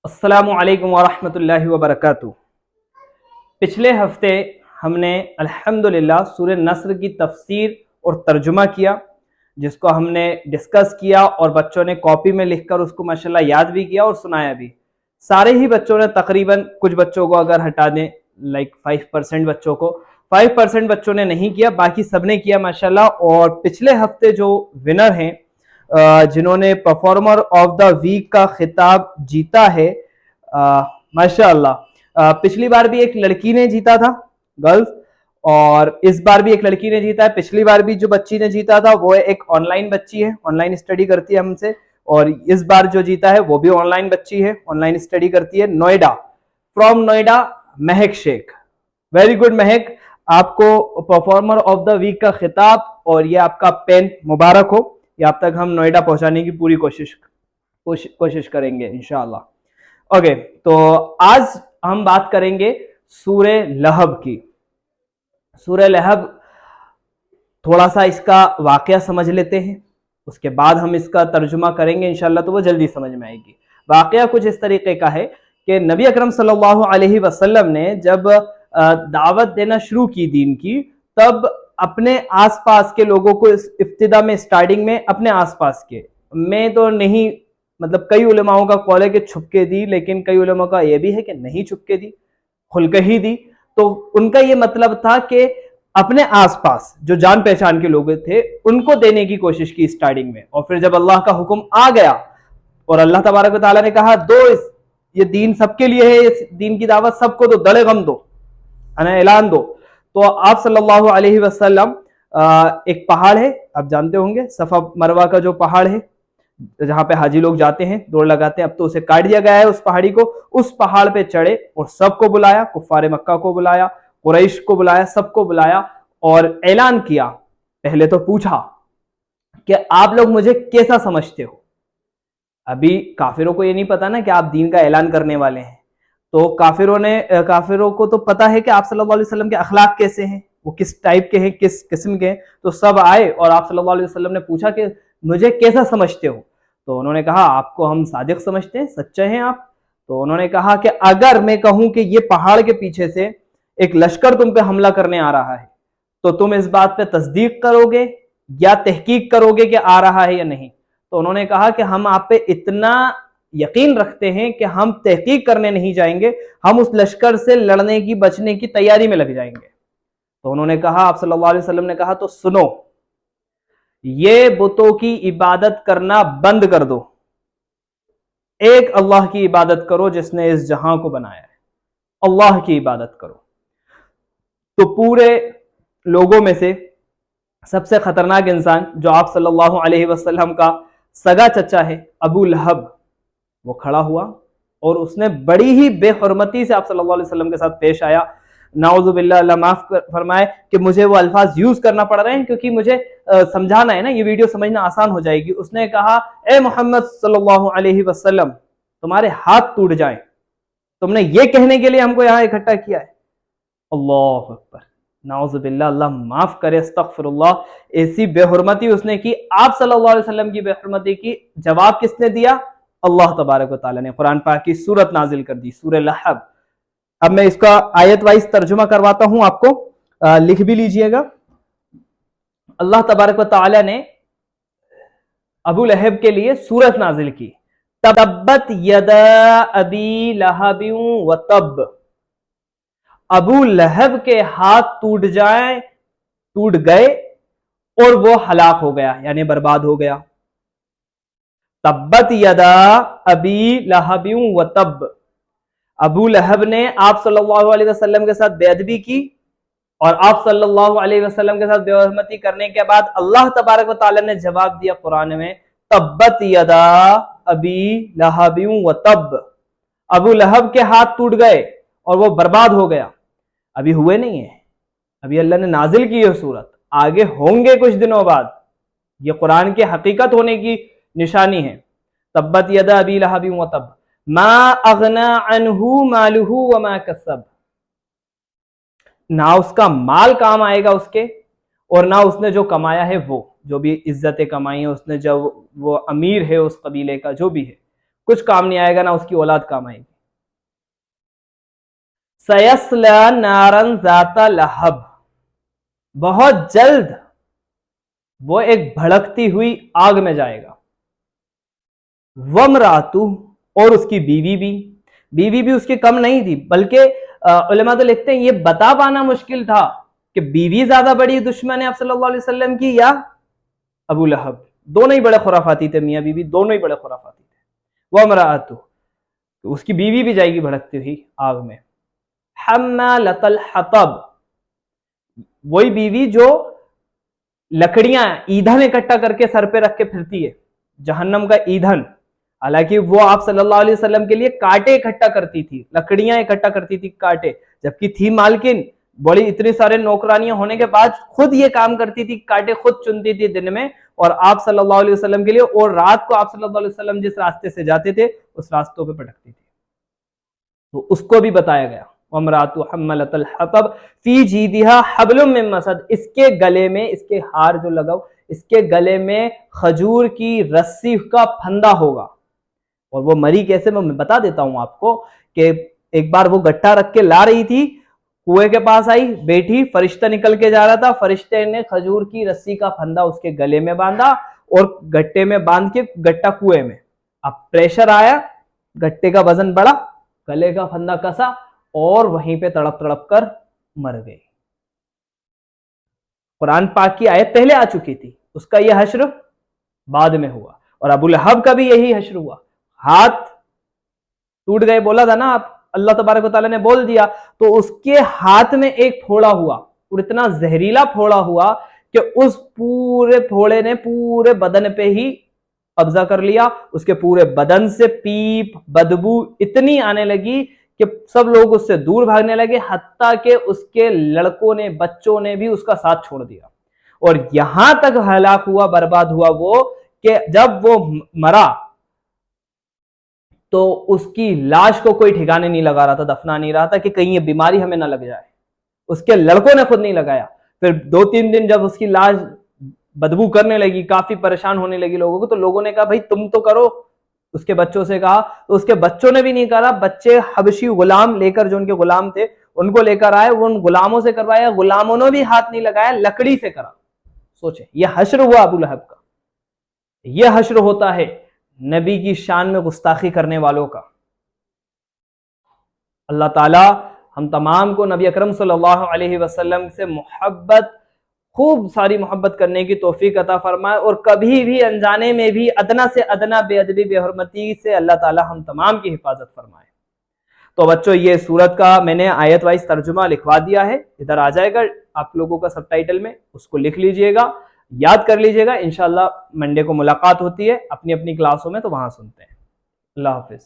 अस्सलामु अलैकुम वरहमतुल्लाहि वबरकातुह। पिछले हफ्ते हमने अल्हम्दुलिल्लाह सूरह नस्र की तफसीर और तर्जुमा किया, जिसको हमने डिस्कस किया और बच्चों ने कॉपी में लिखकर उसको माशाल्लाह याद भी किया और सुनाया भी। सारे ही बच्चों ने तकरीबन, कुछ बच्चों को अगर हटा दें लाइक 5% बच्चों को, 5% बच्चों ने नहीं किया, बाकी सबने किया माशाल्लाह। और पिछले हफ्ते जो विनर हैं, जिन्होंने परफॉर्मर ऑफ द वीक का खिताब जीता है, माशाअल्लाह, पिछली बार भी एक लड़की ने जीता था, गर्ल्स, और इस बार भी एक लड़की ने जीता है। पिछली बार भी जो बच्ची ने जीता था वो एक ऑनलाइन बच्ची है, ऑनलाइन स्टडी करती है हमसे, और इस बार जो जीता है वो भी ऑनलाइन बच्ची है, ऑनलाइन स्टडी करती है, Noida, from Noida, Mahak Sheikh. Very good महक, आपको परफॉर्मर ऑफ द वीक का खिताब और ये आपका पेन मुबारक हो। ये आप तक हम नोएडा पहुंचाने की पूरी कोशिश करेंगे इंशाअल्लाह। ओके, तो आज हम बात करेंगे सूरे लहब की। सूरे लहब, थोड़ा सा इसका वाकया समझ लेते हैं, उसके बाद हम इसका तर्जुमा करेंगे इंशाअल्लाह, तो वो जल्दी समझ में आएगी। वाकया कुछ इस तरीके का है कि नबी अकरम सल्लल्लाहु अलैहि वसल्लम ने जब दावत देना शुरू की दीन की, तब अपने आसपास के लोगों को इब्तिदा में, स्टार्टिंग में अपने आसपास के में तो नहीं, मतलब कई उलमाओं का कौल है कि छुपके दी, लेकिन कई उलमा का यह भी है कि नहीं छुपके दी, खुलकर ही दी। तो उनका ये मतलब था कि अपने आसपास जो जान पहचान के लोग थे उनको देने की कोशिश की स्टार्टिंग में, और फिर जब अल्लाह का हुक्म आ गया और अल्लाह तबारक व तआला ने कहा दो, ये दीन सबके लिए है, इस दीन की दावत सबको दो, दले गम दो, ऐलान दो। तो आप सल्लल्लाहु अलैहि वसल्लम, एक पहाड़ है, आप जानते होंगे, सफा मरवा का जो पहाड़ है जहां पे हाजी लोग जाते हैं, दौड़ लगाते हैं, अब तो उसे काट दिया गया है उस पहाड़ी को। उस पहाड़ पे चढ़े और सबको बुलाया, कुफ्फारे मक्का को बुलाया, कुरैश को बुलाया, सबको बुलाया और ऐलान किया। पहले तो पूछा कि आप लोग मुझे कैसा समझते हो। अभी काफिरों को ये नहीं पता ना कि आप दीन का ऐलान करने वाले हैं, तो काफिरों को तो पता है कि आप सल्लल्लाहु अलैहि वसल्लम के अखलाक कैसे हैं, वो किस टाइप के हैं, किस किस्म के हैं। तो सब आए और आप सल्लल्लाहु अलैहि वसल्लम ने पूछा कि मुझे कैसा समझते हो। तो उन्होंने कहा आपको हम सादिक समझते हैं, सच्चे हैं आप। तो उन्होंने कहा कि अगर मैं कहूं कि ये पहाड़ के पीछे से एक लश्कर तुम पे हमला करने आ रहा है, तो तुम इस बात पे तस्दीक करोगे या तहकीक करोगे कि आ रहा है या नहीं। तो उन्होंने कहा कि हम आप पे इतना यकीन रखते हैं कि हम तहकीक करने नहीं जाएंगे, हम उस लश्कर से लड़ने की, बचने की तैयारी में लग जाएंगे। तो उन्होंने कहा, आप सल्लल्लाहु अलैहि वसल्लम ने कहा, तो सुनो, ये बुतों की इबादत करना बंद कर दो, एक अल्लाह की इबादत करो जिसने इस जहां को बनाया है, अल्लाह की इबादत करो। तो पूरे लोगों में से सबसे खतरनाक इंसान जो आप सल्लल्लाहु अलैहि वसल्लम का सगा चचा है, अबू लहब, वो खड़ा हुआ और उसने बड़ी ही बेहरमती से आप सल्लल्लाहु अलैहि वसल्लम के साथ पेश आया। नाउज़ुबिल्लाह, अल्लाह माफ फरमाए कि मुझे वो अल्फाज यूज करना पड़ रहे हैं क्योंकि मुझे समझाना है ना, ये वीडियो समझना आसान हो जाएगी। उसने कहा, ए मोहम्मद सल्लल्लाहु अलैहि वसल्लम, तुम्हारे हाथ टूट जाएं, तुमने ये कहने के लिए हमको यहाँ इकट्ठा किया है। अल्लाह अकबर, नाउज़ुबिल्लाह, अल्लाह माफ करे, अस्तगफिरुल्लाह। ऐसी बेहरमती उसने की, आप सल्लल्लाहु अलैहि वसल्लम की बेहरमती की। जवाब किसने दिया? अल्लाह तबारक व तआला ने कुरान पाक की सूरत नाजिल कर दी, सूरह लहब। अब मैं इसका आयत वाइज तर्जुमा करवाता हूं आपको, लिख भी लीजिएगा। अल्लाह तबारक व तआला ने अबू लहब के लिए सूरत नाजिल की, तब्बत यदा अबी लहब व तब, अबू लहब के हाथ टूट गए और वो हलाक हो गया, यानी बर्बाद हो गया। तब्बत यदा अबी लहब व तब, अबू लहब ने आप सल्लल्लाहु अलैहि वसल्लम के साथ बेअदबी की और आप सल्लल्लाहु अलैहि वसल्लम के साथ बेहरमती करने के बाद अल्लाह तबारक व तआला ने जवाब दिया कुरान में, तब्बत यदा अबी लहब व तब, अबू लहब के हाथ टूट गए और वो बर्बाद हो गया। अभी हुए नहीं है, अभी अल्लाह ने नाजिल की है सूरत, आगे होंगे कुछ दिनों बाद। ये कुरान की हकीकत होने की निशानी है। तब्बत यदा अबी लहब व तब, मा अगना अन्हु मालुहु व मा कसब, ना उसका माल काम आएगा उसके, और ना उसने जो कमाया है, वो जो भी इज्जतें कमाई है उसने, जब वो अमीर है उस कबीले का, जो भी है, کچھ کام نہیں آئے گا، نہ اس کی اولاد کام آئے گی. سیصلی نارن ذات لہب، بہت جلد وہ ایک بھڑکتی ہوئی آگ میں جائے گا. وامرأتہ، اور اس کی بیوی بھی اس کی کم نہیں تھی، بلکہ علماء تو لکھتے ہیں یہ بتا پانا مشکل تھا کہ بیوی زیادہ بڑی دشمن ہے آپ صلی اللہ علیہ وسلم کی یا ابو لہب. دونوں ہی بڑے خرافاتی تھے، میاں بیوی دونوں ہی بڑے خرافاتی تھے. وامرأتہ، اس کی بیوی بھی جائے گی بھڑکتی ہوئی آگ میں. حمالۃ الحطب، وہی بیوی جو لکڑیاں ایندھن اکٹھا کر کے سر پہ رکھ کے پھرتی ہے، جہنم کا ایندھن. حالانکہ وہ آپ صلی اللہ علیہ وسلم کے لیے کانٹے اکٹھا کرتی تھی، لکڑیاں اکٹھا کرتی تھی، کانٹے، جبکہ تھی مالکن بڑی، اتنے سارے نوکرانیاں ہونے کے بعد خود یہ کام کرتی تھی، کانٹے خود چنتی تھی دن میں اور آپ صلی اللہ علیہ وسلم کے لیے، اور رات کو آپ صلی اللہ علیہ وسلم جس راستے سے جاتے تھے اس راستوں پہ پٹکتی تھی. تو اس کو بھی بتایا گیا. وامرأتہ حملۃ الحطب فی جیدہا حبل من مسد، اس کے گلے میں، اس کے ہار جو لگاؤ، اس کے گلے میں کھجور کی رسی کا پھندا ہوگا. اور وہ مری کیسے، میں بتا دیتا ہوں آپ کو، کہ ایک بار وہ گٹھا رکھ کے لا رہی تھی، کنویں کے پاس آئی، بیٹھی، فرشتہ نکل کے جا رہا تھا، فرشتے نے کھجور کی رسی کا پھندا اس کے گلے میں باندھا اور گٹے میں باندھ کے گٹا کنویں میں. اب پریشر آیا، گٹے کا وزن بڑھا، گلے کا پھندا کسا اور وہیں پہ تڑپ تڑپ کر مر گئی. قرآن پاک کی آیت پہلے آ چکی تھی، اس کا یہ حشر بعد میں ہوا. اور ابو لہب کا بھی یہی حشر ہوا، ہاتھ ٹوٹ گئے، بولا تھا نا آپ، اللہ تبارک و تعالیٰ نے بول دیا. تو اس کے ہاتھ میں ایک پھوڑا ہوا اور اتنا زہریلا پھوڑا ہوا کہ اس پورے پھوڑے نے پورے بدن پہ ہی قبضہ کر لیا. اس کے پورے بدن سے پیپ، بدبو اتنی آنے لگی کہ سب لوگ اس سے دور بھاگنے لگے، حتیٰ کہ اس کے لڑکوں نے، بچوں نے بھی اس کا ساتھ چھوڑ دیا. اور یہاں تک ہلاک ہوا، برباد ہوا وہ، کہ جب وہ مرا تو اس کی لاش کو کوئی ٹھکانے نہیں لگا رہا تھا، دفنا نہیں رہا تھا کہ کہیں یہ بیماری ہمیں نہ لگ جائے. اس کے لڑکوں نے خود نہیں لگایا. پھر 2-3 دن جب اس کی لاش بدبو کرنے لگی، کافی پریشان ہونے لگی لوگوں کو، تو لوگوں نے کہا بھائی تم تو کرو. اس کے بچوں سے کہا، تو اس کے بچوں نے بھی نہیں کرا. بچے حبشی غلام لے کر، جو ان کے غلام تھے ان کو لے کر آئے، وہ ان غلاموں سے کروایا، غلاموں نے بھی ہاتھ نہیں لگایا، لکڑی سے کرا. سوچیں، یہ حشر ہوا ابو لہب کا. یہ حشر ہوتا ہے نبی کی شان میں گستاخی کرنے والوں کا. اللہ تعالی ہم تمام کو نبی اکرم صلی اللہ علیہ وسلم سے محبت، خوب ساری محبت کرنے کی توفیق عطا فرمائے، اور کبھی بھی انجانے میں بھی ادنا سے ادنا بے ادبی، بے حرمتی سے اللہ تعالی ہم تمام کی حفاظت فرمائے. تو بچوں، یہ سورت کا میں نے آیت وائز ترجمہ لکھوا دیا ہے، ادھر آ جائے گا آپ لوگوں کا سب ٹائٹل میں، اس کو لکھ لیجئے گا، یاد کر لیجئے گا. انشاءاللہ منڈے کو ملاقات ہوتی ہے اپنی اپنی کلاسوں میں، تو وہاں سنتے ہیں. اللہ حافظ.